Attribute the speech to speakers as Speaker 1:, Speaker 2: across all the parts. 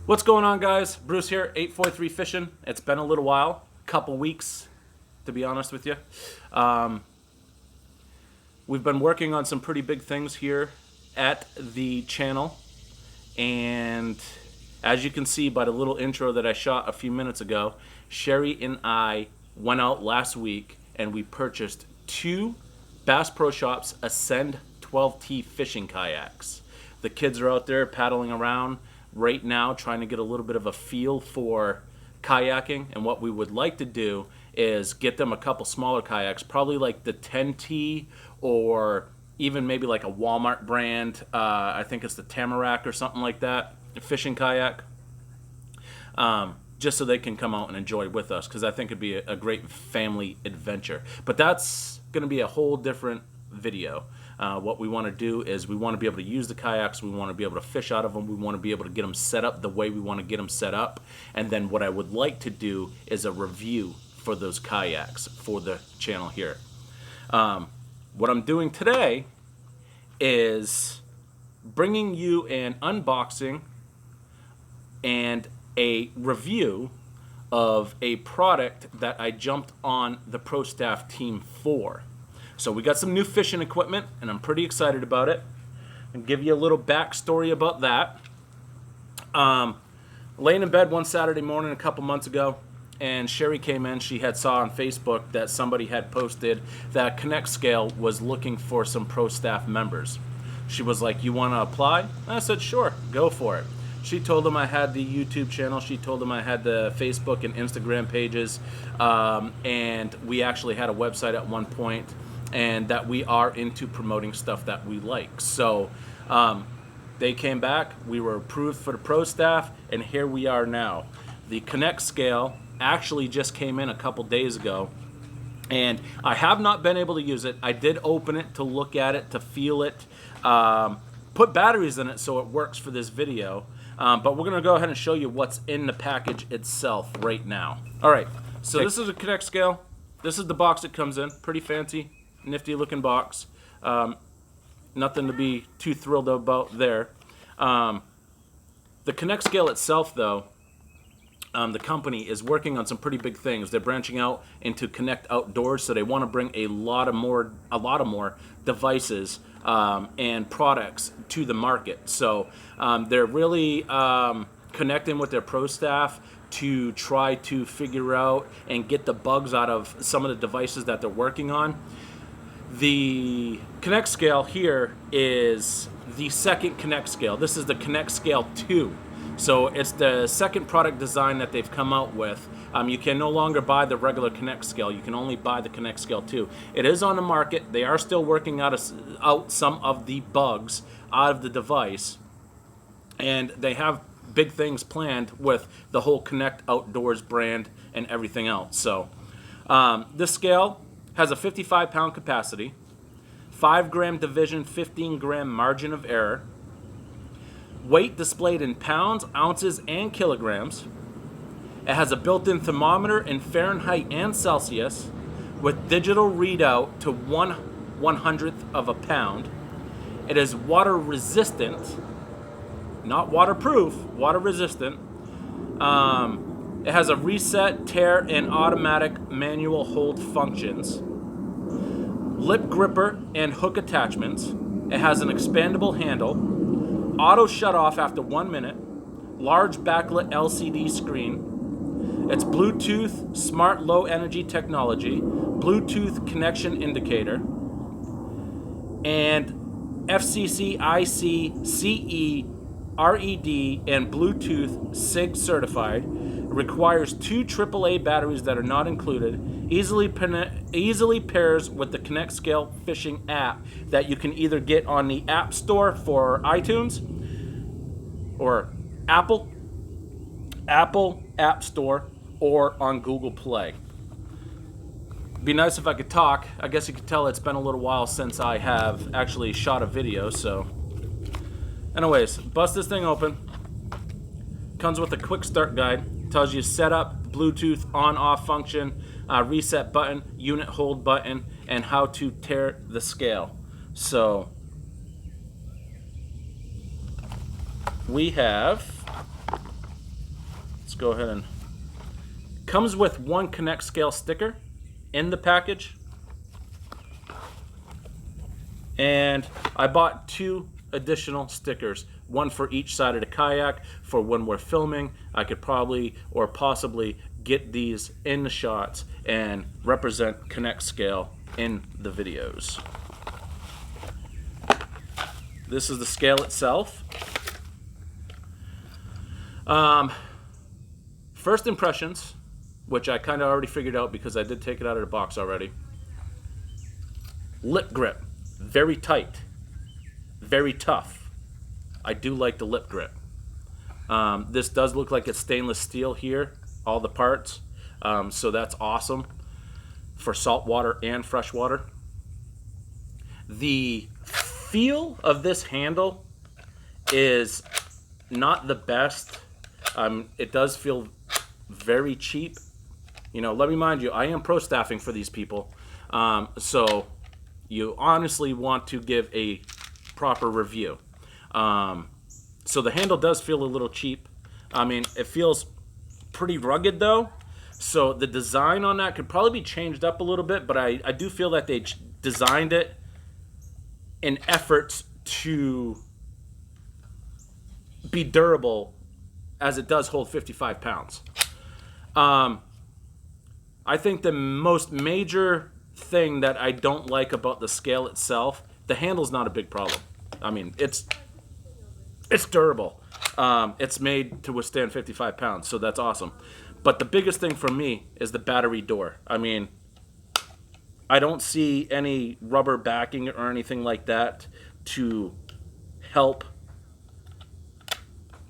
Speaker 1: What's going on, guys? Bruce here, 843 Fishing. It's been a little while, couple weeks, to be honest with you. We've been working on some pretty big things here at the channel, and as you can see by the little intro that I shot a few minutes ago, Sherry and I went out last week and we purchased two Bass Pro Shops Ascend 12T fishing kayaks. The kids are out there paddling around right now trying to get a little bit of a feel for kayaking, and what we would like to do is get them a couple smaller kayaks, probably like the 10T or even maybe like a Walmart brand. I think it's the Tamarack or something like that, a fishing kayak, just so they can come out and enjoy with us, because I think it'd be a great family adventure. But that's going to be a whole different video. What we want to do is we want to be able to use the kayaks, we want to be able to fish out of them, we want to be able to get them set up the way we want to get them set up, and then what I would like to do is a review for those kayaks for the channel here. What I'm doing today is bringing you an unboxing and a review of a product that I jumped on the Pro Staff team for. So we got some new fishing equipment, and I'm pretty excited about it. I'll give you a little backstory about that. Laying in bed one Saturday morning a couple months ago, and Sherry came in. She had saw on Facebook that somebody had posted that ConnectScale was looking for some Pro Staff members. She was like, "You want to apply?" And I said, "Sure, go for it." She told them I had the YouTube channel. She told them I had the Facebook and Instagram pages, and we actually had a website at one point, and that we are into promoting stuff that we like. So they came back, we were approved for the Pro Staff, and here we are now. The ConnectScale actually just came in a couple days ago, and I have not been able to use it. I did open it to look at it, to feel it, put batteries in it so it works for this video, but we're gonna go ahead and show you what's in the package itself right now. All right, so this is a ConnectScale. This is the box it comes in, pretty fancy, nifty looking box. Nothing to be too thrilled about there. The ConnectScale itself, though, the company is working on some pretty big things. They're branching out into Connect Outdoors, so they want to bring a lot of more devices and products to the market. So they're really connecting with their Pro Staff to try to figure out and get the bugs out of some of the devices that they're working on. The ConnectScale here is the second ConnectScale. This is the ConnectScale 2. So it's the second product design that they've come out with. You can no longer buy the regular ConnectScale. You can only buy the ConnectScale 2. It is on the market. They are still working out some of the bugs out of the device. And they have big things planned with the whole Connect Outdoors brand and everything else. So this scale has a 55-pound capacity, 5-gram division, 15-gram margin of error, weight displayed in pounds, ounces, and kilograms. It has a built-in thermometer in Fahrenheit and Celsius with digital readout to 1/100th of a pound. It is water resistant, not waterproof, water resistant. It has a reset, tear, and automatic manual hold functions. Lip gripper and hook attachments. It has an expandable handle. Auto shut off after 1 minute. Large backlit LCD screen. It's Bluetooth smart low energy technology. Bluetooth connection indicator. And FCC IC CE RED and Bluetooth SIG certified. Requires 2 AAA batteries that are not included. Easily pairs with the ConnectScale fishing app that you can either get on the App Store for iTunes or Apple App Store, or on Google Play. Be nice if I could talk. I guess you could tell it's been a little while since I have actually shot a video, so anyways, bust this thing open. Comes with a quick start guide. Tells you setup, Bluetooth on-off function, reset button, unit hold button, and how to tear the scale. So we have go ahead and... Comes with one ConnectScale sticker in the package. And I bought 2 additional stickers, one for each side of the kayak for when we're filming. I could probably or possibly get these in the shots and represent ConnectScale in the videos. This is the scale itself. First impressions, which I kind of already figured out because I did take it out of the box already. Lip grip, very tight, very tough. I do like the lip grip. This does look like it's stainless steel here, all the parts, so that's awesome for saltwater and freshwater. The feel of this handle is not the best. It does feel very cheap. You know, let me remind you, I am pro staffing for these people, so you honestly want to give a proper review. So the handle does feel a little cheap. I mean, it feels pretty rugged though, so the design on that could probably be changed up a little bit, but I do feel that they designed it in efforts to be durable, as it does hold 55 pounds. I think the most major thing that I don't like about the scale itself, the handle's not a big problem. I mean, it's durable. It's made to withstand 55 pounds, so that's awesome. But the biggest thing for me is the battery door. I mean, I don't see any rubber backing or anything like that to help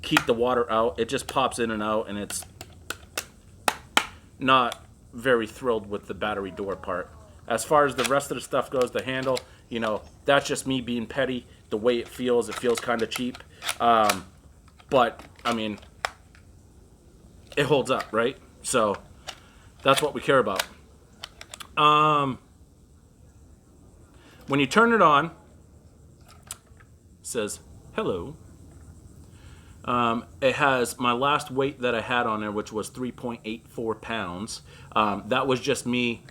Speaker 1: keep the water out. It just pops in and out, and it's not very thrilled with the battery door part. As far as the rest of the stuff goes, the handle, you know, that's just me being petty. The way it feels kind of cheap. But, I mean, it holds up, right? So, that's what we care about. When you turn it on, it says, hello. It has my last weight that I had on there, which was 3.84 pounds. That was just me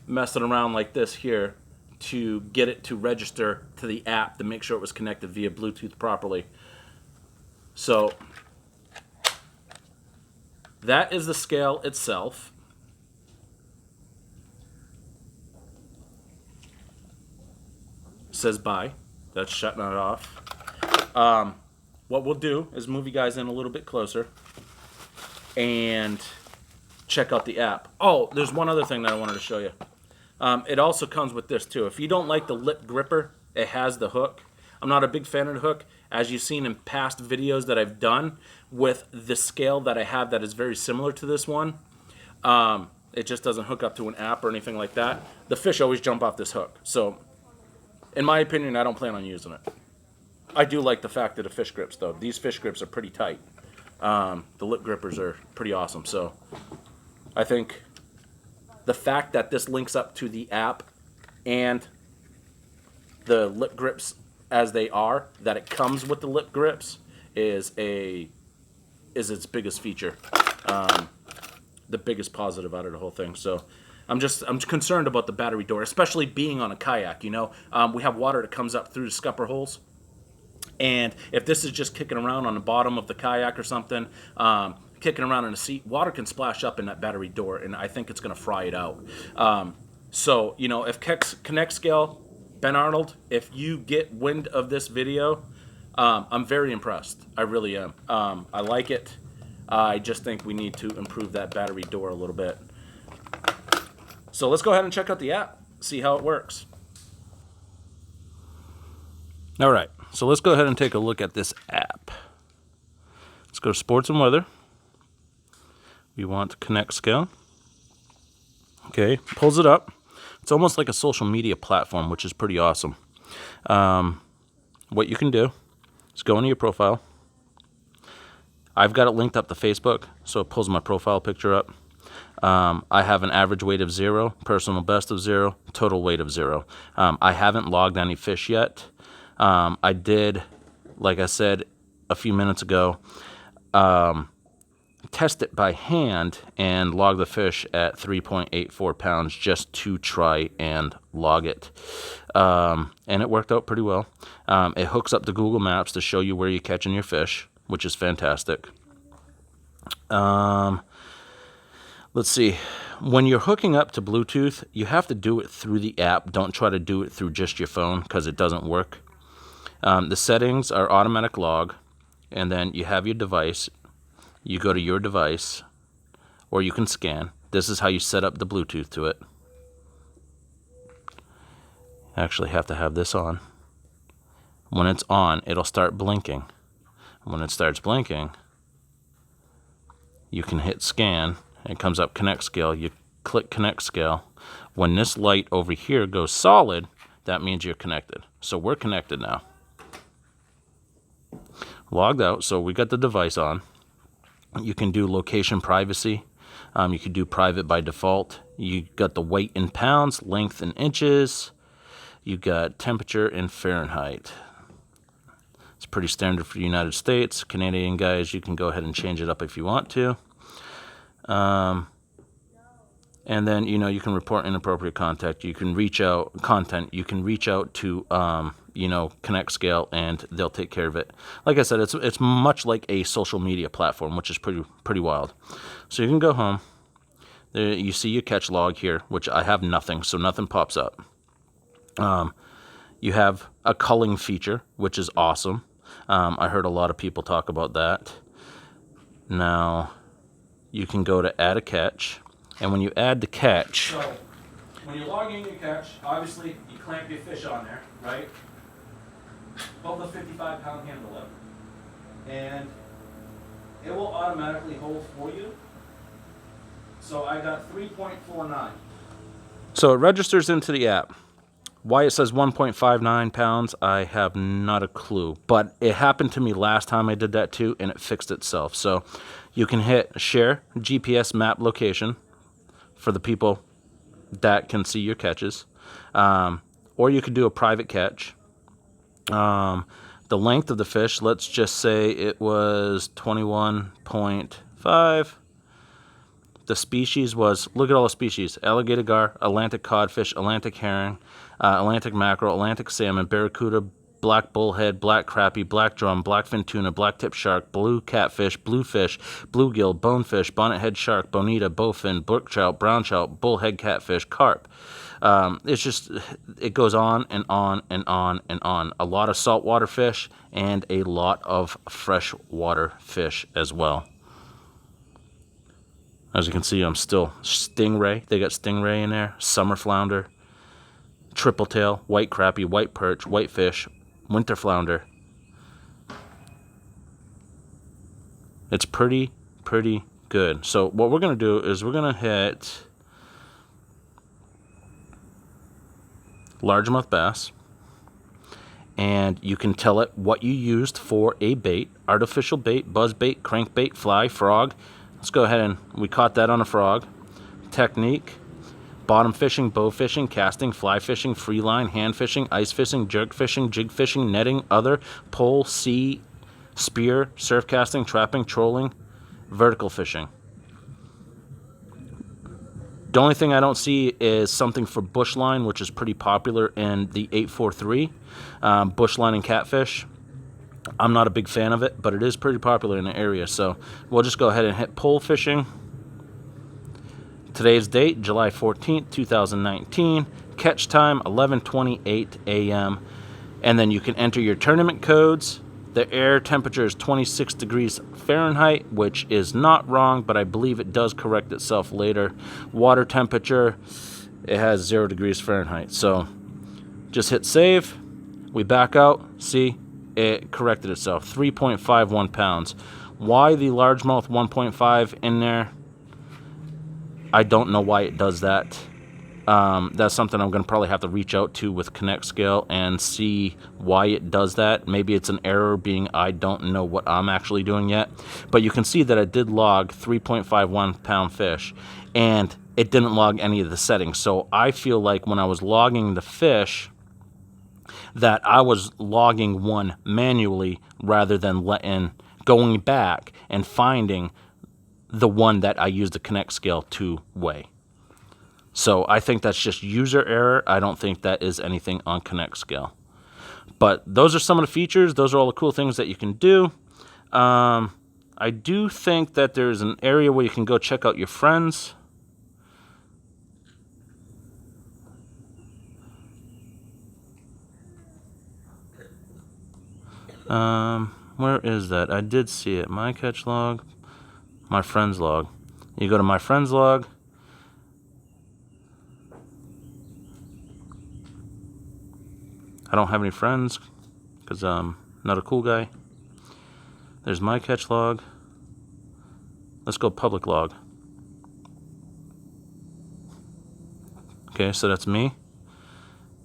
Speaker 1: messing around like this here to get it to register to the app to make sure it was connected via Bluetooth properly. So that is the scale itself. It says bye. That's shutting it off. What we'll do is move you guys in a little bit closer and check out the app. Oh, there's one other thing that I wanted to show you. It also comes with this too. If you don't like the lip gripper, it has the hook. I'm not a big fan of the hook. As you've seen in past videos that I've done with the scale that I have that is very similar to this one, it just doesn't hook up to an app or anything like that. The fish always jump off this hook. So, in my opinion, I don't plan on using it. I do like the fact that the fish grips, though. These fish grips are pretty tight. The lip grippers are pretty awesome. So, I think the fact that this links up to the app and the lip grips as they are, that it comes with the lip grips, is its biggest feature. The biggest positive out of the whole thing. So I'm concerned about the battery door, especially being on a kayak. You know, we have water that comes up through the scupper holes, and if this is just kicking around on the bottom of the kayak or something, kicking around in a seat, water can splash up in that battery door, and I think it's going to fry it out. So, you know, if ConnectScale, Ben Arnold, if you get wind of this video, I'm very impressed. I really am. I like it. I just think we need to improve that battery door a little bit. So let's go ahead and check out the app, see how it works. All right, so let's go ahead and take a look at this app. Let's go to Sports and Weather. We want ConnectScale. Okay, pulls it up. It's almost like a social media platform, which is pretty awesome. What you can do is go into your profile. I've got it linked up to Facebook, so it pulls my profile picture up. I have an average weight of 0, personal best of 0, total weight of 0. I haven't logged any fish yet. I did, like I said a few minutes ago, test it by hand and log the fish at 3.84 pounds just to try and log it. And it worked out pretty well. It hooks up to Google Maps to show you where you're catching your fish, which is fantastic. Let's see. When you're hooking up to Bluetooth, you have to do it through the app. Don't try to do it through just your phone because it doesn't work. The settings are automatic log, and then you have your device. You go to your device, or you can scan. This is how you set up the Bluetooth to it. Actually have to have this on. When it's on, it'll start blinking. When it starts blinking, you can hit scan. It comes up ConnectScale. You click ConnectScale. When this light over here goes solid, that means you're connected. So we're connected now. Logged out, so we got the device on. You can do location privacy. You can do private by default. You got the weight in pounds, length in inches. You got temperature in Fahrenheit. It's pretty standard for the United States. Canadian guys, you can go ahead and change it up if you want to. And then, you can report inappropriate content. You can reach out You can reach out to, ConnectScale, and they'll take care of it. Like I said, it's much like a social media platform, which is pretty wild. So you can go home. There, you see your catch log here, which I have nothing, so nothing pops up. You have a culling feature, which is awesome. I heard a lot of people talk about that. Now, you can go to add a catch. And when you add the catch... So, when you're logging your catch, obviously, you clamp your fish on there, right? Hold the 55-pound handle up. And it will automatically hold for you. So I got 3.49. So it registers into the app. Why it says 1.59 pounds, I have not a clue. But it happened to me last time I did that too, and it fixed itself. So you can hit share GPS map location for the people that can see your catches. Or you could do a private catch. The length of the fish, let's just say it was 21.5. The species was, look at all the species: alligator gar, Atlantic codfish, Atlantic herring, Atlantic mackerel, Atlantic salmon, barracuda, black bullhead, black crappie, black drum, blackfin tuna, black tip shark, blue catfish, bluefish, bluegill, bonefish, bonnethead shark, bonita, bowfin, brook trout, brown trout, bullhead catfish, carp. It's just, it goes on and on and on and on. A lot of saltwater fish and a lot of freshwater fish as well. As you can see, I'm still stingray. They got stingray in there, summer flounder, triple tail, white crappie, white perch, white fish, winter flounder. It's pretty good. So what we're going to do is we're going to hit largemouth bass. And you can tell it what you used for a bait: artificial bait, buzz bait, crankbait, fly, frog. Let's go ahead and we caught that on a frog. Technique: bottom fishing, bow fishing, casting, fly fishing, free line, hand fishing, ice fishing, jerk fishing, jig fishing, netting, other, pole, sea, spear, surf casting, trapping, trolling, vertical fishing. The only thing I don't see is something for bush line, which is pretty popular in the 843. Bush line and catfish. I'm not a big fan of it, but it is pretty popular in the area. So we'll just go ahead and hit pole fishing. Today's date, July 14th, 2019. Catch time, 11:28 a.m. And then you can enter your tournament codes. The air temperature is 26 degrees Fahrenheit, which is not wrong, but I believe it does correct itself later. Water temperature, it has 0 degrees Fahrenheit. So just hit save. We back out. See, it corrected itself. 3.51 pounds. Why the largemouth 1.5 in there? I don't know why it does that. That's something I'm going to probably have to reach out to with ConnectScale and see why it does that. Maybe it's an error, being I don't know what I'm actually doing yet. But you can see that I did log 3.51 pound fish, and it didn't log any of the settings. So I feel like when I was logging the fish, that I was logging one manually rather than going back and finding the one that I use the ConnectScale to weigh. So I think that's just user error. I don't think that is anything on ConnectScale. But those are some of the features. Those are all the cool things that you can do. I do think that there's an area where you can go check out your friends. Where is that? I did see it. My catch log, my friends log. You go to my friends log. I don't have any friends because I'm not a cool guy. There's my catch log. Let's go public log. Okay, so that's me.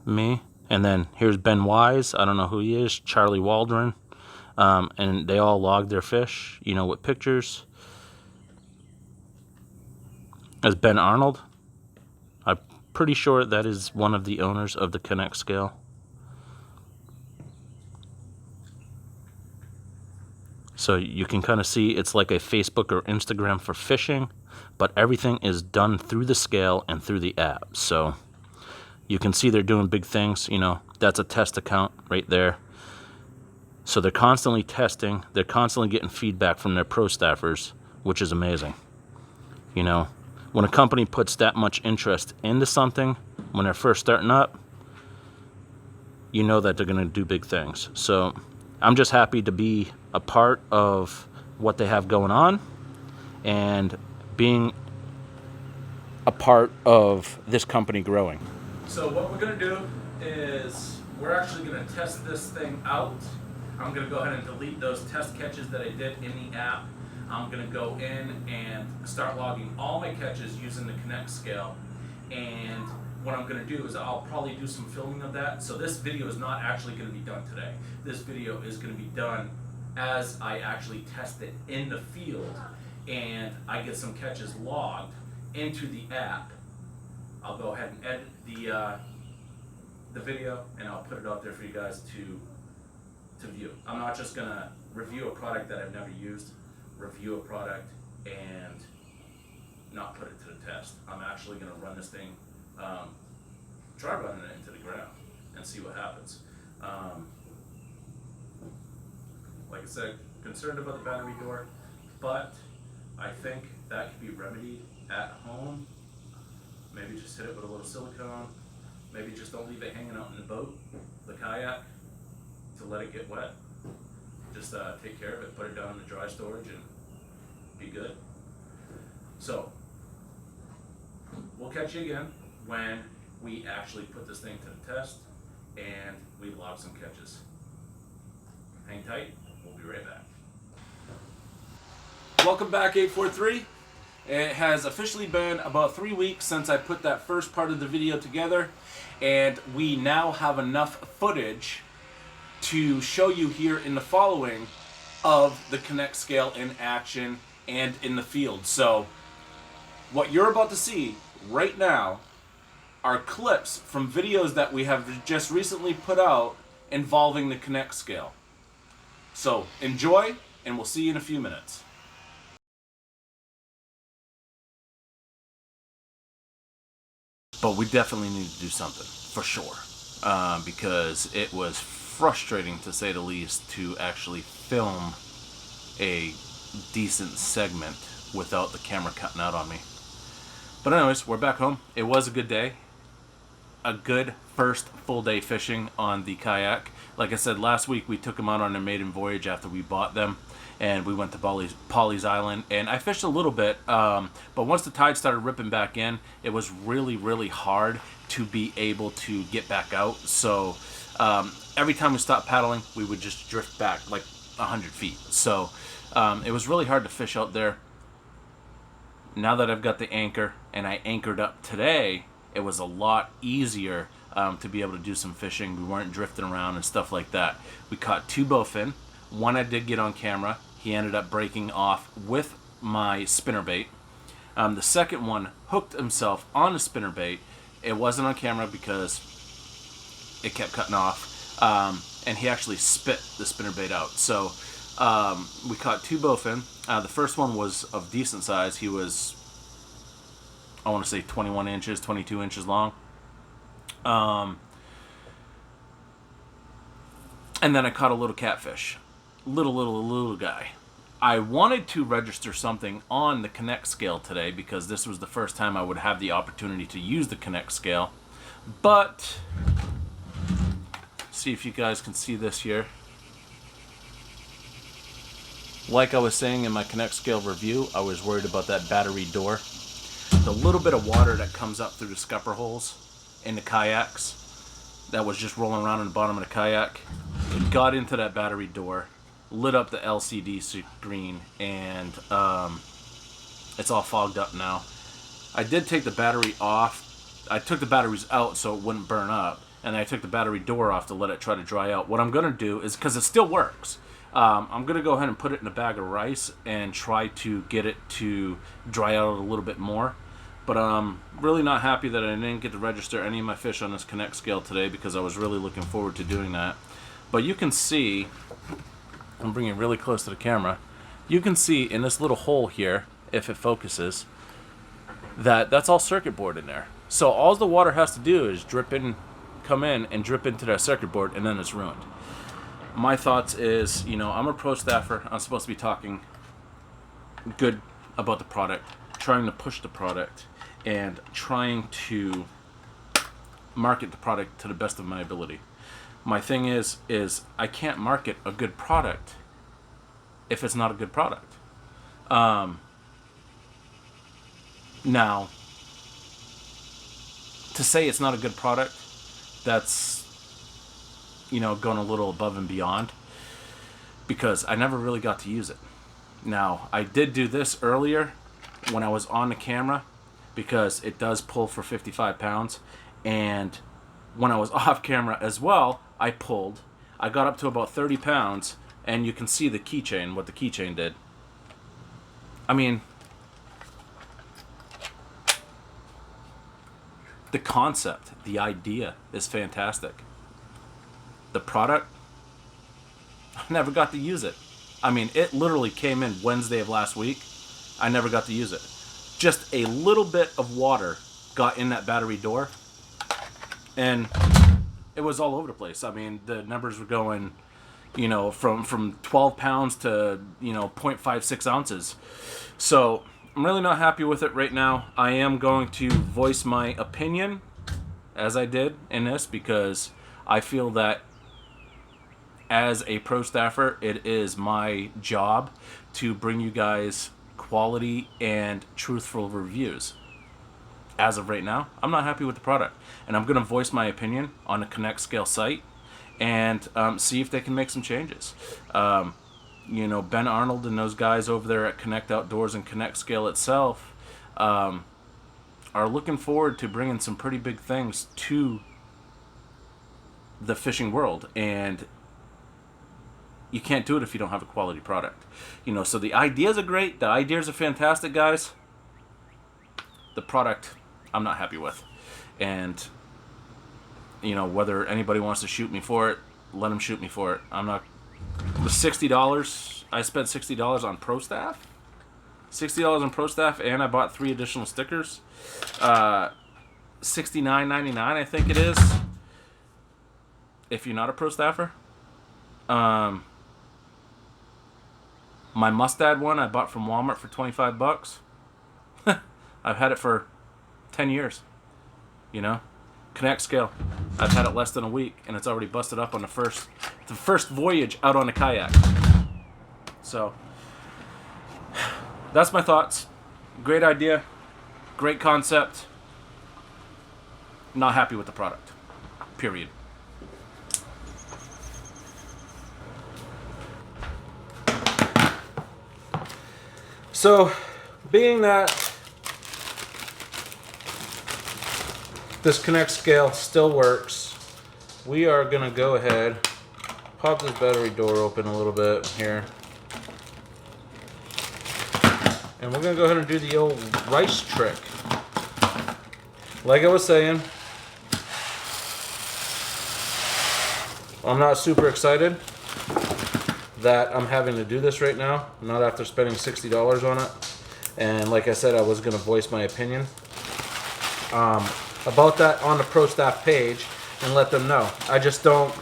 Speaker 1: And then here's Ben Wise. I don't know who he is. Charlie Waldron. And they all log their fish, with pictures. As Ben Arnold. I'm pretty sure that is one of the owners of the ConnectScale. So you can kind of see it's like a Facebook or Instagram for fishing, but everything is done through the scale and through the app. So you can see they're doing big things. That's a test account right there. So they're constantly testing. They're constantly getting feedback from their pro staffers, which is amazing. When a company puts that much interest into something, when they're first starting up, you know that they're going to do big things. So I'm just happy to be a part of what they have going on and being a part of this company growing. So what we're going to do is we're actually going to test this thing out. I'm going to go ahead and delete those test catches that I did in the app. I'm going to go in and start logging all my catches using the ConnectScale. And what I'm going to do is I'll probably do some filming of that. So this video is not actually going to be done today. This video is going to be done as I actually test it in the field and I get some catches logged into the app. I'll go ahead and edit the video and I'll put it out there for you guys to view. I'm not just going to review a product that I've never used, review a product and not put it to the test. I'm actually going to run this thing, try running it into the ground and see what happens. Like I said, concerned about the battery door, but I think that could be remedied at home. Maybe just hit it with a little silicone. Maybe just don't leave it hanging out in the boat, the kayak, to let it get wet. Just take care of it, put it down in the dry storage and be good. So, we'll catch you again when we actually put this thing to the test and we log some catches. Hang tight, we'll be right back. Welcome back, 843. It has officially been about 3 weeks since I put that first part of the video together, and we now have enough footage to show you here in the following of the ConnectScale in action and in the field. So what you're about to see right now are clips from videos that we have just recently put out involving the ConnectScale. So enjoy, and we'll see you in a few minutes. But we definitely need to do something, for sure, because it was frustrating, to say the least, to actually film a decent segment without the camera cutting out on me. But anyways, we're back home. It was a good day. A good first full day fishing on the kayak. Like I said, last week we took them out on their maiden voyage after we bought them, and we went to Polly's Island, and I fished a little bit, but once the tide started ripping back in, it was really, really hard to be able to get back out. So every time we stopped paddling, we would just drift back like 100 feet. So it was really hard to fish out there. Now that I've got the anchor and I anchored up today, it was a lot easier to be able to do some fishing. We weren't drifting around and stuff like that. We caught 2 bowfin. One I did get on camera. He ended up breaking off with my spinnerbait. The second one hooked himself on a spinnerbait. It wasn't on camera because it kept cutting off. And he actually spit the spinnerbait out. So We caught 2 bowfin. The first one was of decent size. He was, I want to say 21 inches, 22 inches long. And then I caught a little catfish. Little guy. I wanted to register something on the ConnectScale today because this was the first time I would have the opportunity to use the ConnectScale. But, see if you guys can see this here. Like I was saying in my ConnectScale review, I was worried about that battery door. The little bit of water that comes up through the scupper holes in the kayaks that was just rolling around in the bottom of the kayak, it got into that battery door, lit up the LCD screen, and it's all fogged up now. I did take the battery off. I took the batteries out so it wouldn't burn up, and I took the battery door off to let it try to dry out. What I'm going to do is, because it still works, I'm going to go ahead and put it in a bag of rice and try to get it to dry out a little bit more. But I'm really not happy that I didn't get to register any of my fish on this ConnectScale today because I was really looking forward to doing that. But you can see, I'm bringing it really close to the camera, you can see in this little hole here, if it focuses, that's all circuit board in there. So all the water has to do is come in and drip into that circuit board, and then it's ruined. My thoughts is, I'm a pro staffer. I'm supposed to be talking good about the product, trying to push the product, and trying to market the product to the best of my ability. My thing is I can't market a good product if it's not a good product. Now, to say it's not a good product, that's, going a little above and beyond, because I never really got to use it. Now, I did do this earlier when I was on the camera, because it does pull for 55 pounds, and when I was off camera as well, I pulled. I got up to about 30 pounds, and you can see the keychain, what the keychain did. I mean, the concept, the idea is fantastic. The product, I never got to use it. I mean, it literally came in Wednesday of last week. I never got to use it. Just a little bit of water got in that battery door, and it was all over the place. I mean, the numbers were going, from 12 pounds to, 0.56 ounces. So I'm really not happy with it right now. I am going to voice my opinion, as I did in this, because I feel that as a pro staffer, it is my job to bring you guys quality and truthful reviews. As of right now, I'm not happy with the product, and I'm going to voice my opinion on the ConnectScale site and see if they can make some changes. Ben Arnold and those guys over there at Connect Outdoors and ConnectScale itself are looking forward to bringing some pretty big things to the fishing world, and you can't do it if you don't have a quality product. So the ideas are great. The ideas are fantastic, guys. The product, I'm not happy with. And, whether anybody wants to shoot me for it, let them shoot me for it. I'm not... The $60, I spent $60 on Pro Staff. $60 on Pro Staff, and I bought 3 additional stickers. $69.99, I think it is, if you're not a Pro Staffer. My Mustad one I bought from Walmart for $25. I've had it for 10 years. ConnectScale, I've had it less than a week, and it's already busted up on the first voyage out on a kayak. So that's my thoughts. Great idea, great concept. Not happy with the product. Period. So, being that this ConnectScale still works, we are going to go ahead, pop this battery door open a little bit here, and we're going to go ahead and do the old rice trick. Like I was saying, I'm not super excited that I'm having to do this right now, not after spending $60 on it. And like I said, I was going to voice my opinion about that on the Pro Staff page and let them know. I just don't,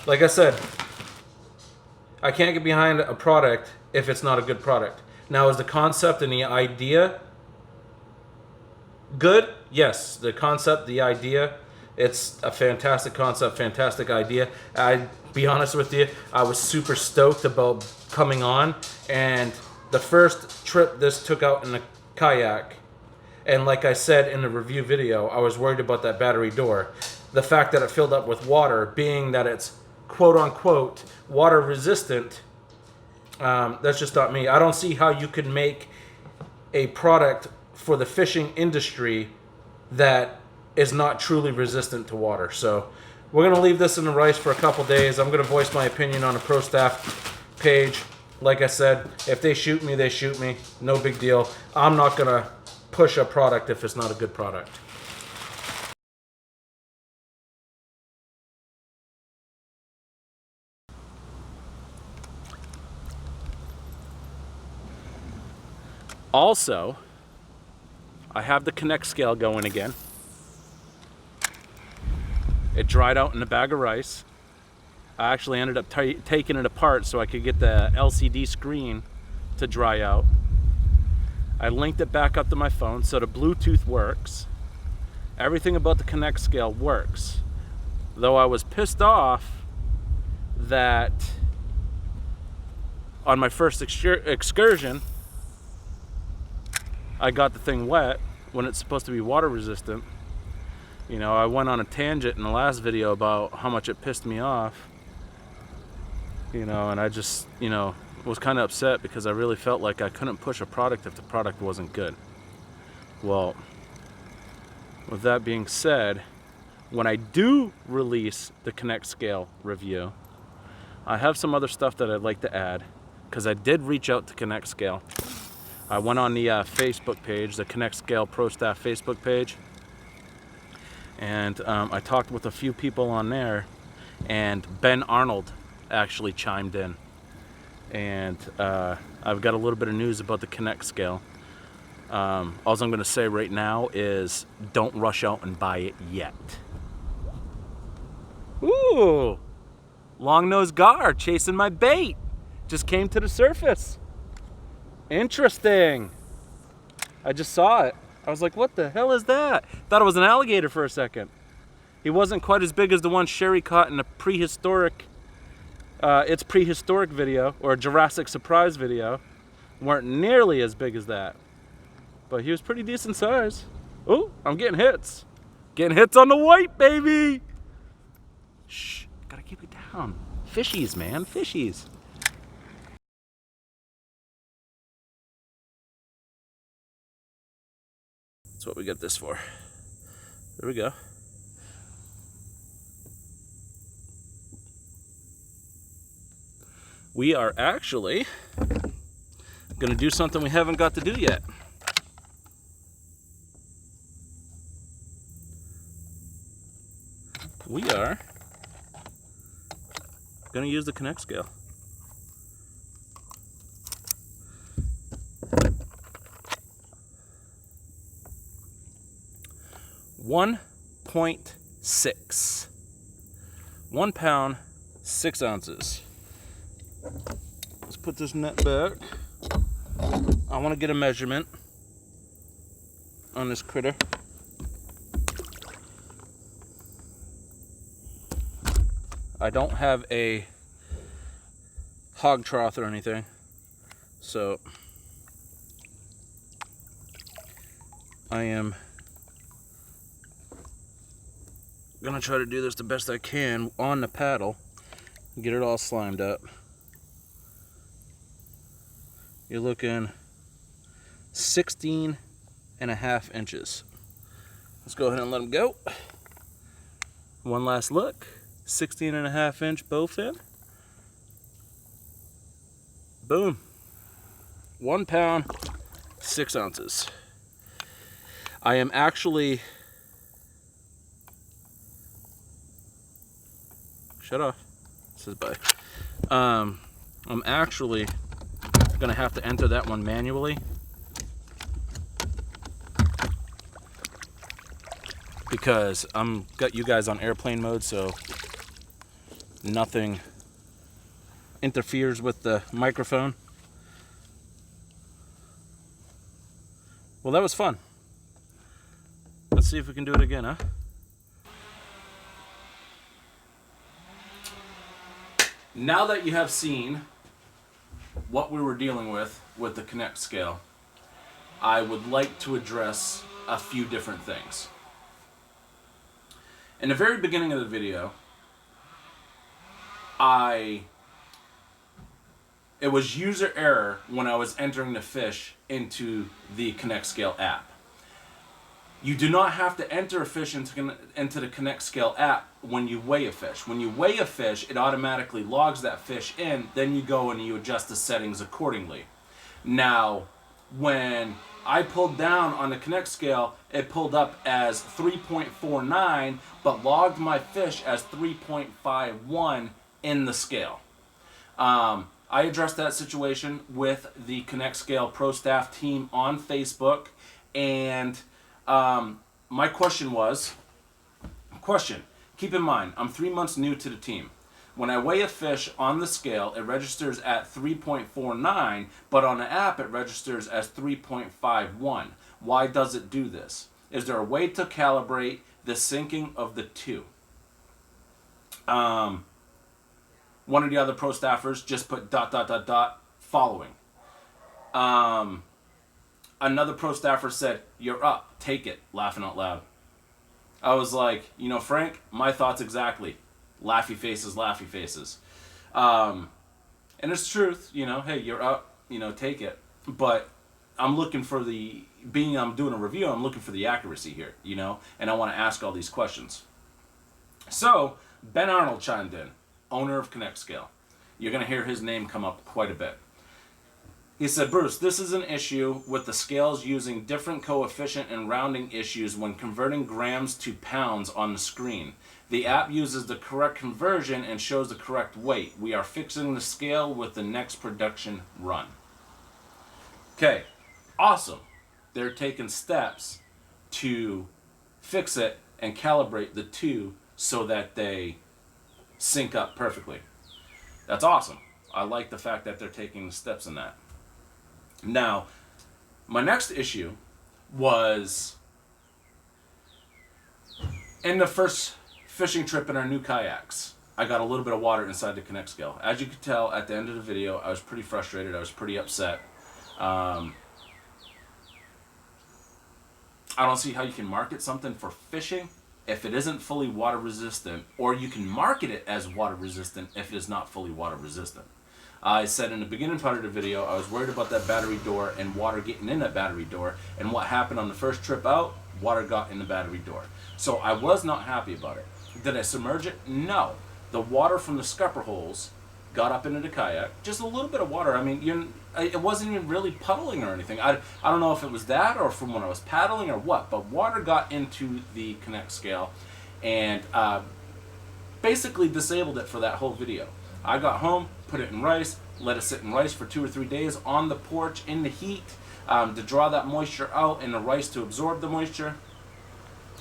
Speaker 1: like I said, I can't get behind a product if it's not a good product. Now, is the concept and the idea good? Yes, the concept, the idea, it's a fantastic concept, fantastic idea. I be honest with you, I was super stoked about coming on, and the first trip this took out in a kayak, and like I said in the review video, I was worried about that battery door. The fact that it filled up with water, being that it's quote unquote water resistant, that's just not me. I don't see how you could make a product for the fishing industry that is not truly resistant to water. So we're going to leave this in the rice for a couple days. I'm going to voice my opinion on the Pro Staff page. Like I said, if they shoot me, they shoot me. No big deal. I'm not going to push a product if it's not a good product. Also, I have the ConnectScale going again. It dried out in a bag of rice. I actually ended up taking it apart so I could get the LCD screen to dry out. I linked it back up to my phone, so the Bluetooth works. Everything about the ConnectScale works. Though I was pissed off that on my first excursion, I got the thing wet when it's supposed to be water resistant. You know, I went on a tangent in the last video about how much it pissed me off. You know, and I just, you know, was kind of upset because I really felt like I couldn't push a product if the product wasn't good. Well, with that being said, when I do release the ConnectScale review, I have some other stuff that I'd like to add, because I did reach out to ConnectScale. I went on the Facebook page, the ConnectScale Pro Staff Facebook page, and I talked with a few people on there, and Ben Arnold actually chimed in. And I've got a little bit of news about the ConnectScale. All I'm going to say right now is don't rush out and buy it yet. Ooh, long-nosed gar chasing my bait. Just came to the surface. Interesting. I just saw it. I was like, what the hell is that? Thought it was an alligator for a second. He wasn't quite as big as the one Sherry caught in the prehistoric video, or Jurassic Surprise video. Weren't nearly as big as that. But he was pretty decent size. Oh, I'm getting hits. Getting hits on the white, baby. Shh, gotta keep it down. Fishies, man, fishies. That's what we got this for. There we go. We are actually gonna do something we haven't got to do yet. We are gonna use the ConnectScale. .6. 1 pound, 6 ounces. Let's put this net back. I want to get a measurement on this critter. I don't have a hog trough or anything, so I am gonna try to do this the best I can on the paddle and get it all slimed up. You're looking 16.5 inches. Let's go ahead and let them go. One last look. 16.5 inch bowfin. Boom. 1 pound, 6 ounces. I am actually, shut off, it says bye. I'm actually gonna have to enter that one manually because I'm got you guys on airplane mode, so nothing interferes with the microphone. Well, that was fun. Let's see if we can do it again, huh? Now that you have seen what we were dealing with the ConnectScale, I would like to address a few different things. In the very beginning of the video, it was user error when I was entering the fish into the ConnectScale app. You do not have to enter a fish into the ConnectScale app when you weigh a fish. When you weigh a fish, it automatically logs that fish in, then you go and you adjust the settings accordingly. Now, when I pulled down on the ConnectScale, it pulled up as 3.49, but logged my fish as 3.51 in the scale. I addressed that situation with the ConnectScale Pro Staff team on Facebook, and my question was, keep in mind, I'm 3 months new to the team. When I weigh a fish on the scale, it registers at 3.49, but on the app, it registers as 3.51. Why does it do this? Is there a way to calibrate the syncing of the two? One of the other pro staffers just put ... following. Another pro staffer said, "You're up, take it," laughing out loud. I was like, Frank, my thoughts exactly. Laughy faces, laughy faces. And it's truth, hey, you're up, take it. But I'm looking for I'm doing a review, I'm looking for the accuracy here, and I want to ask all these questions. So, Ben Arnold chimed in, owner of ConnectScale. You're going to hear his name come up quite a bit. He said, "Bruce, this is an issue with the scales using different coefficient and rounding issues when converting grams to pounds on the screen. The app uses the correct conversion and shows the correct weight. We are fixing the scale with the next production run." Okay, awesome. They're taking steps to fix it and calibrate the two so that they sync up perfectly. That's awesome. I like the fact that they're taking the steps in that. Now, my next issue was in the first fishing trip in our new kayaks. I got a little bit of water inside the ConnectScale. As you could tell at the end of the video, I was pretty frustrated. I was pretty upset. I don't see how you can market something for fishing if it isn't fully water resistant, or you can market it as water resistant if it is not fully water resistant. I said in the beginning part of the video, I was worried about that battery door and water getting in that battery door, and what happened on the first trip out, water got in the battery door. So I was not happy about it. Did I submerge it? No. The water from the scupper holes got up into the kayak, just a little bit of water. I mean, it wasn't even really puddling or anything. I don't know if it was that or from when I was paddling or what, but water got into the ConnectScale and basically disabled it for that whole video. I got home, put it in rice, let it sit in rice for 2 or 3 days on the porch in the heat to draw that moisture out and the rice to absorb the moisture.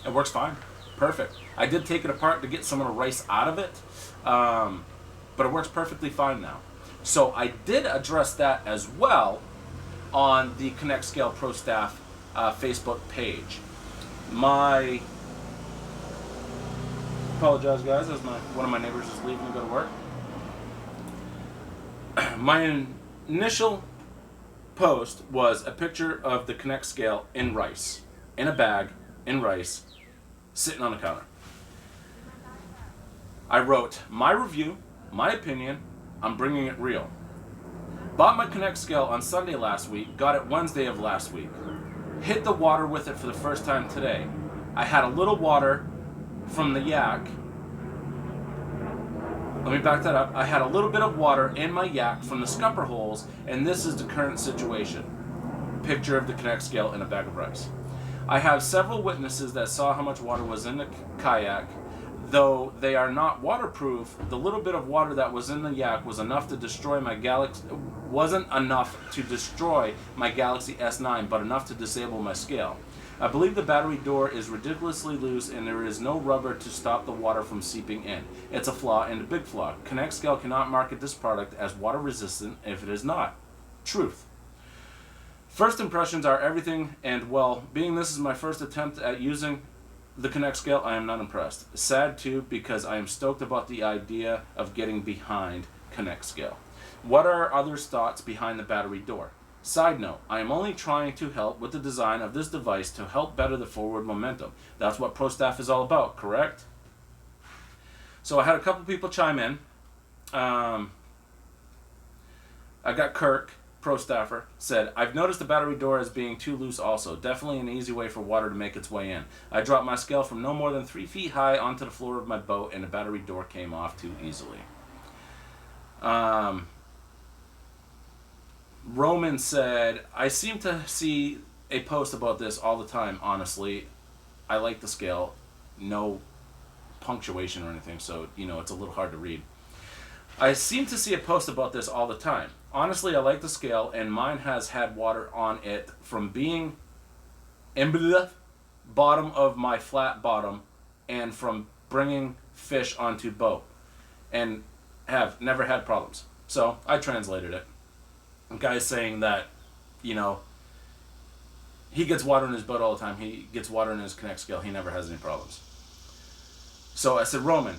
Speaker 1: It works fine. Perfect. I did take it apart to get some of the rice out of it, but it works perfectly fine now. So I did address that as well on the ConnectScale Pro Staff Facebook page. Apologize, guys, as one of my neighbors is leaving to go to work. My initial post was a picture of the ConnectScale in rice, in a bag, in rice, sitting on the counter. I wrote, my review, my opinion, I'm bringing it real. Bought my ConnectScale on Sunday last week, got it Wednesday of last week. Hit the water with it for the first time today. I had a little water from the yak. Let me back that up. I had a little bit of water in my yak from the scupper holes, and this is the current situation. Picture of the ConnectScale in a bag of rice. I have several witnesses that saw how much water was in the kayak. Though they are not waterproof, the little bit of water that was in the yak was enough to destroy my Galaxy. Wasn't enough to destroy my Galaxy S9, but enough to disable my scale. I believe the battery door is ridiculously loose and there is no rubber to stop the water from seeping in. It's a flaw and a big flaw. ConnectScale cannot market this product as water resistant if it is not. Truth. First impressions are everything, and well, being this is my first attempt at using the ConnectScale, I am not impressed. Sad too, because I am stoked about the idea of getting behind ConnectScale. What are others' thoughts behind the battery door? Side note, I am only trying to help with the design of this device to help better the forward momentum. That's what ProStaff is all about, correct? So I had a couple people chime in. I got Kirk, pro staffer, said, I've noticed the battery door as being too loose also. Definitely an easy way for water to make its way in. I dropped my scale from no more than 3 feet high onto the floor of my boat and the battery door came off too easily. Roman said, I seem to see a post about this all the time, honestly. I like the scale. No punctuation or anything, so, it's a little hard to read. I seem to see a post about this all the time. Honestly, I like the scale, and mine has had water on it from being in the bottom of my flat bottom and from bringing fish onto boat, and have never had problems. So I translated it. A guy's saying that, he gets water in his boat all the time. He gets water in his ConnectScale. He never has any problems. So I said, Roman,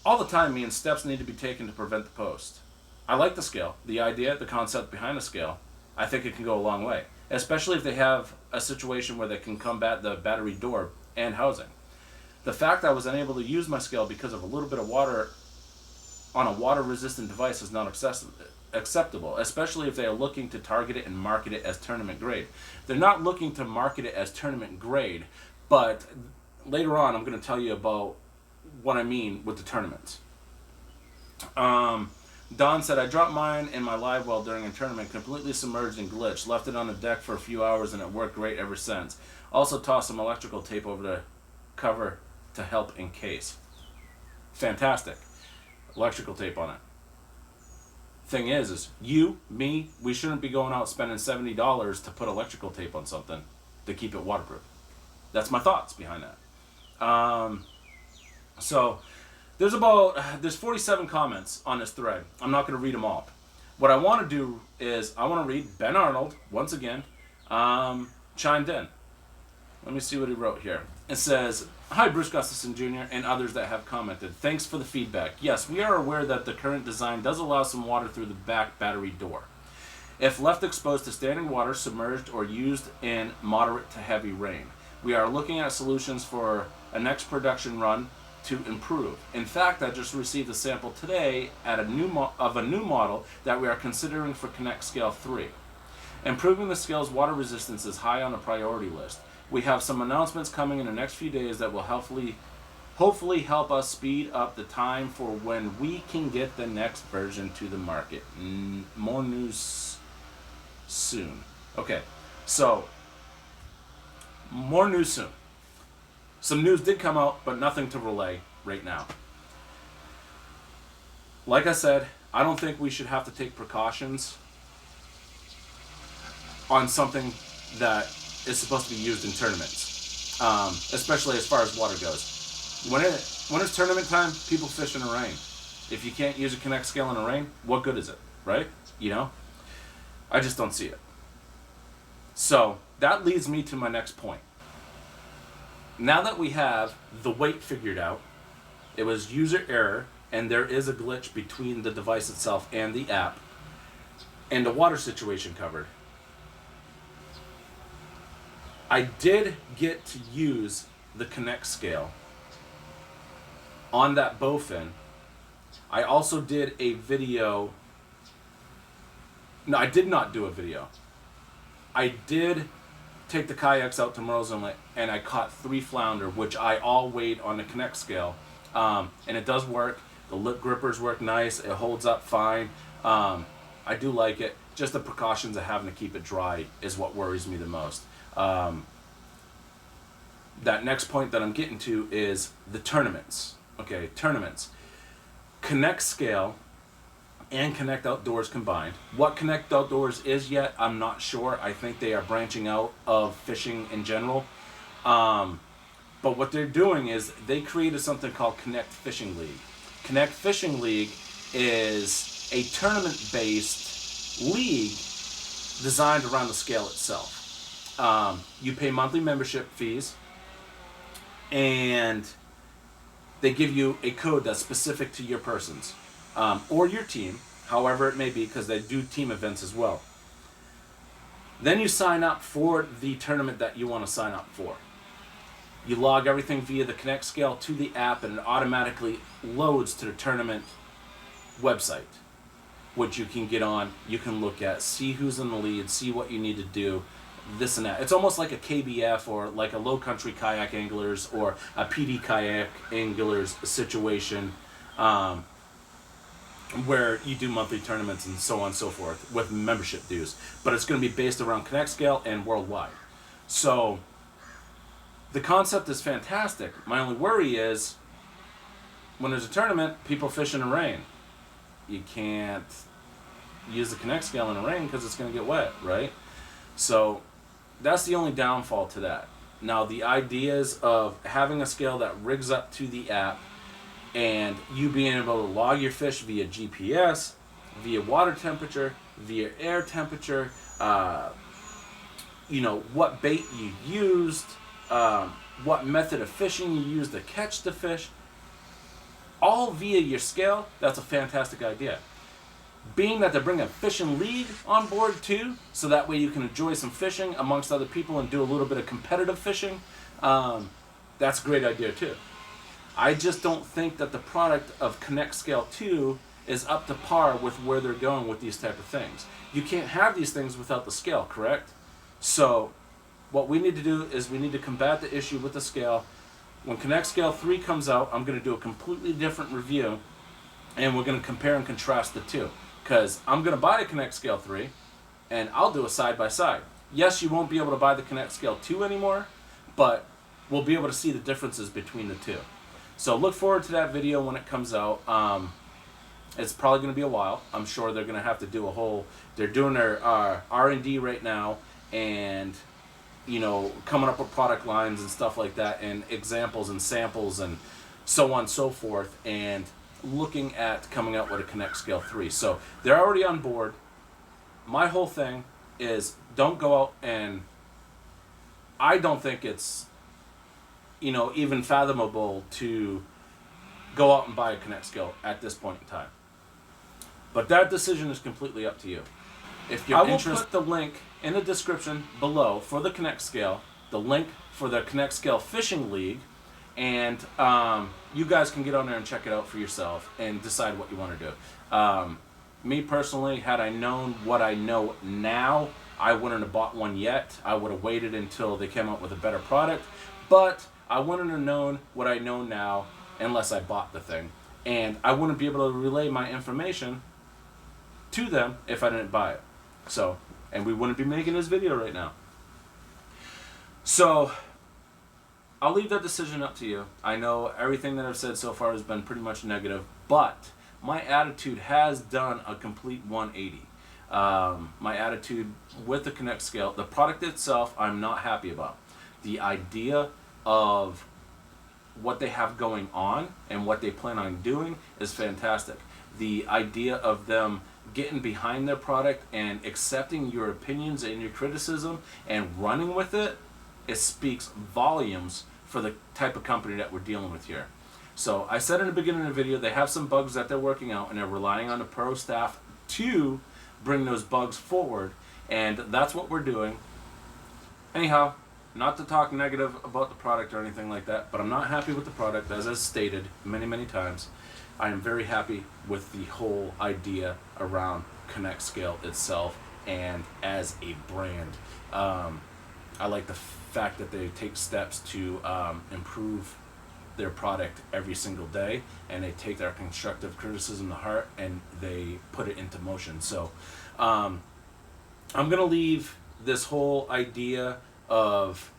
Speaker 1: all the time means steps need to be taken to prevent the post. I like the scale, the idea, the concept behind the scale. I think it can go a long way, especially if they have a situation where they can combat the battery door and housing. The fact I was unable to use my scale because of a little bit of water on a water-resistant device is not acceptable, especially if they are looking to target it and market it as tournament grade. They're not looking to market it as tournament grade, but later on I'm going to tell you about what I mean with the tournaments. Don said, I dropped mine in my live well during a tournament, completely submerged and glitched, left it on the deck for a few hours and it worked great ever since. Also tossed some electrical tape over the cover to help in case. Fantastic. Electrical tape on it. Thing is you, me, we shouldn't be going out spending $70 to put electrical tape on something to keep it waterproof. That's my thoughts behind that. So there's 47 comments on this thread. I'm not going to read them all. What I want to do is I want to read Ben Arnold once again chimed in. Let me see what he wrote here. It says, hi, Bruce Gustafson Jr. and others that have commented. Thanks for the feedback. Yes, we are aware that the current design does allow some water through the back battery door. If left exposed to standing water, submerged, or used in moderate to heavy rain. We are looking at solutions for a next production run to improve. In fact, I just received a sample today at a new model that we are considering for ConnectScale 3. Improving the scale's water resistance is high on the priority list. We have some announcements coming in the next few days that will hopefully help us speed up the time for when we can get the next version to the market. More news soon. Okay, so more news soon. Some news did come out, but nothing to relay right now. Like I said, I don't think we should have to take precautions on something that is supposed to be used in tournaments, especially as far as water goes. When it's tournament time, people fish in the rain. If you can't use a ConnectScale in the rain, what good is it, right? I just don't see it. So that leads me to my next point. Now that we have the weight figured out, it was user error, and there is a glitch between the device itself and the app, and the water situation covered. I did get to use the ConnectScale on that bowfin. I also did a video. No, I did not do a video. I did take the kayaks out to Merle's Inlet, and I caught 3 flounder, which I all weighed on the ConnectScale. And it does work. The lip grippers work nice. It holds up fine. I do like it. Just the precautions of having to keep it dry is what worries me the most. that next point that I'm getting to is the tournaments. Okay, tournaments. ConnectScale and Connect Outdoors combined. What Connect Outdoors is yet, I'm not sure. I think they are branching out of fishing in general. But what they're doing is they created something called Connect Fishing League. Connect Fishing League is a tournament-based league designed around the scale itself. You pay monthly membership fees, and they give you a code that's specific to your persons or your team, however it may be, because they do team events as well. Then you sign up for the tournament that you want to sign up for. You log everything via the ConnectScale to the app, and it automatically loads to the tournament website, which you can get on. You can look at, see who's in the lead, see what you need to do, this and that. It's almost like a KBF or like a low country kayak anglers or a PD kayak anglers situation, where you do monthly tournaments and so on and so forth with membership dues. But it's going to be based around ConnectScale and worldwide. So the concept is fantastic. My only worry is when there's a tournament, people fish in the rain. You can't use the ConnectScale in the rain because it's going to get wet, right? So that's the only downfall to that. Now, the ideas of having a scale that rigs up to the app and you being able to log your fish via GPS, via water temperature, via air temperature, what bait you used, what method of fishing you used to catch the fish, all via your scale, that's a fantastic idea. Being that they're bringing a fishing league on board too, so that way you can enjoy some fishing amongst other people and do a little bit of competitive fishing, that's a great idea too. I just don't think that the product of ConnectScale 2 is up to par with where they're going with these type of things. You can't have these things without the scale, correct? So what we need to do is we need to combat the issue with the scale. When ConnectScale 3 comes out, I'm going to do a completely different review, and we're going to compare and contrast the two. Because I'm going to buy a ConnectScale 3, and I'll do a side-by-side. Yes, you won't be able to buy the ConnectScale 2 anymore, but we'll be able to see the differences between the two. So look forward to that video when it comes out. It's probably going to be a while. I'm sure they're going to have to do a whole... They're doing their R&D right now, and coming up with product lines and stuff like that, and examples and samples and so on and so forth, and looking at coming out with a ConnectScale 3. So they're already on board. My whole thing is don't go out and... I don't think it's even fathomable to go out and buy a ConnectScale at this point in time. But that decision is completely up to you. If you're interested, I will put the link in the description below for the ConnectScale, the link for the ConnectScale Fishing League, and you guys can get on there and check it out for yourself and decide what you want to do. Me personally, had I known what I know now, I wouldn't have bought one yet. I would have waited until they came out with a better product, but I wouldn't have known what I know now unless I bought the thing, and I wouldn't be able to relay my information to them if I didn't buy it. So, and we wouldn't be making this video right now. So, I'll leave that decision up to you. I know everything that I've said so far has been pretty much negative, but my attitude has done a complete 180. My attitude with the ConnectScale, the product itself, I'm not happy about. The idea of what they have going on and what they plan on doing is fantastic. The idea of them getting behind their product and accepting your opinions and your criticism and running with it, it speaks volumes for the type of company that we're dealing with here. So I said in the beginning of the video, they have some bugs that they're working out, and they're relying on the pro staff to bring those bugs forward, and that's what we're doing. Anyhow, not to talk negative about the product or anything like that, but I'm not happy with the product, as I stated many times. I am very happy with the whole idea around ConnectScale itself and as a brand. I like the fact that they take steps to improve their product every single day, and they take their constructive criticism to heart and they put it into motion. So I'm going to leave this whole idea of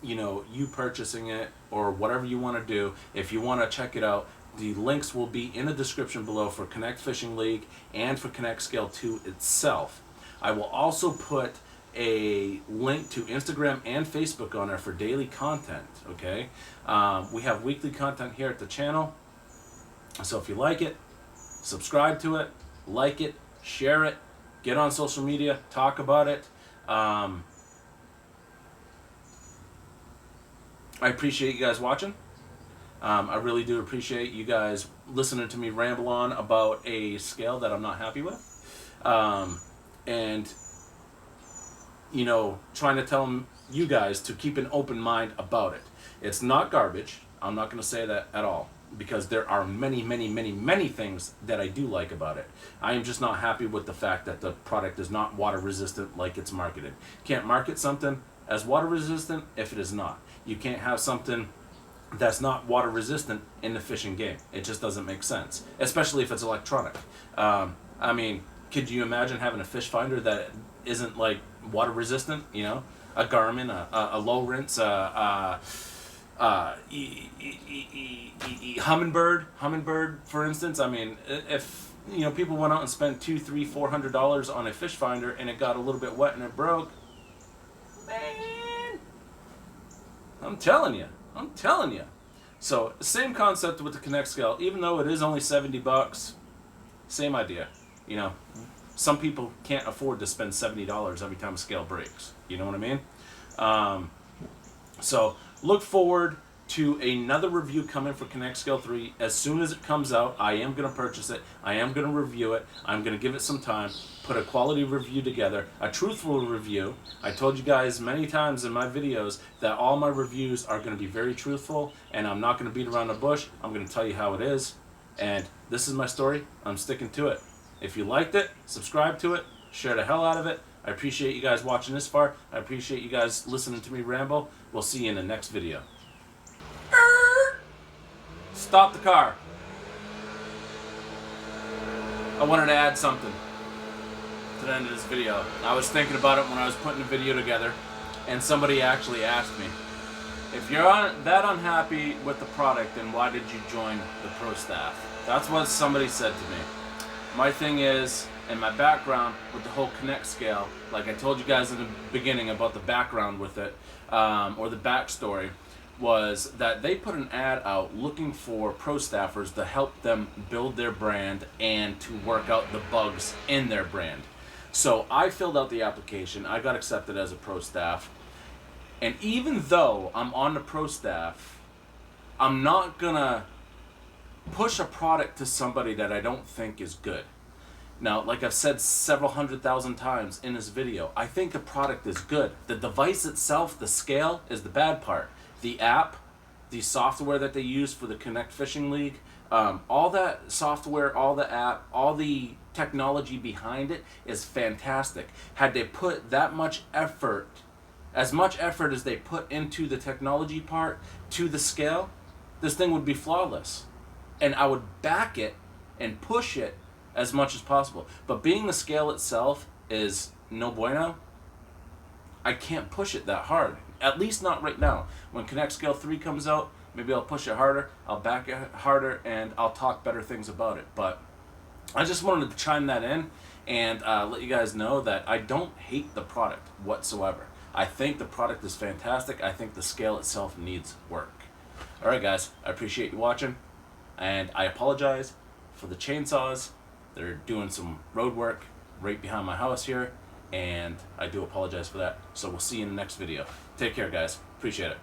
Speaker 1: you purchasing it or whatever you want to do. If you want to check it out, the links will be in the description below for Connect Fishing League and for ConnectScale 2 itself. I will also put a link to Instagram and Facebook on there for daily content, okay? We have weekly content here at the channel, so if you like it, subscribe to it, like it, share it, get on social media, talk about it. I appreciate you guys watching. I really do appreciate you guys listening to me ramble on about a scale that I'm not happy with. And, trying to tell you guys to keep an open mind about it. It's not garbage. I'm not going to say that at all, because there are many, many, many, many things that I do like about it. I am just not happy with the fact that the product is not water resistant like it's marketed. Can't market something as water resistant if it is not. You can't have something that's not water resistant in the fishing game. It just doesn't make sense, especially if it's electronic. I mean, could you imagine having a fish finder that isn't like water resistant? A Garmin, a low rinse, Humminbird, for instance. I mean, if people went out and spent $200, $300, $400 on a fish finder and it got a little bit wet and it broke, man, I'm telling you. So same concept with the ConnectScale. Even though it is only $70, same idea. Some people can't afford to spend $70 every time a scale breaks. You know what I mean? So look forward to another review coming for ConnectScale 3. As soon as it comes out, I am going to purchase it. I am going to review it. I'm going to give it some time, put a quality review together, a truthful review. I told you guys many times in my videos that all my reviews are going to be very truthful, and I'm not going to beat around the bush. I'm going to tell you how it is, and this is my story. I'm sticking to it. If you liked it, subscribe to it, share the hell out of it. I appreciate you guys watching this far. I appreciate you guys listening to me ramble. We'll see you in the next video. Stop the car. I wanted to add something to the end of this video. I was thinking about it when I was putting the video together, and somebody actually asked me, if you're that unhappy with the product, then why did you join the pro staff? That's what somebody said to me. My thing is, and my background with the whole ConnectScale, like I told you guys in the beginning about the background with it, or the backstory, was that they put an ad out looking for pro staffers to help them build their brand and to work out the bugs in their brand. So I filled out the application, I got accepted as a pro staff, and even though I'm on the pro staff, I'm not gonna push a product to somebody that I don't think is good. Now, like I've said several 100,000 times in this video, I think the product is good. The device itself, the scale, is the bad part. The app, the software that they use for the Connect Fishing League, all that software, all the app, all the technology behind it is fantastic. Had they put that much effort, as much effort as they put into the technology part to the scale, this thing would be flawless. And I would back it and push it as much as possible. But being the scale itself is no bueno, I can't push it that hard. At least not right now. When ConnectScale 3 comes out, maybe I'll push it harder, I'll back it harder, and I'll talk better things about it. But I just wanted to chime that in and let you guys know that I don't hate the product whatsoever. I think the product is fantastic. I think the scale itself needs work. Alright guys, I appreciate you watching, and I apologize for the chainsaws. They're doing some road work right behind my house here, and I do apologize for that. So we'll see you in the next video. Take care guys, appreciate it.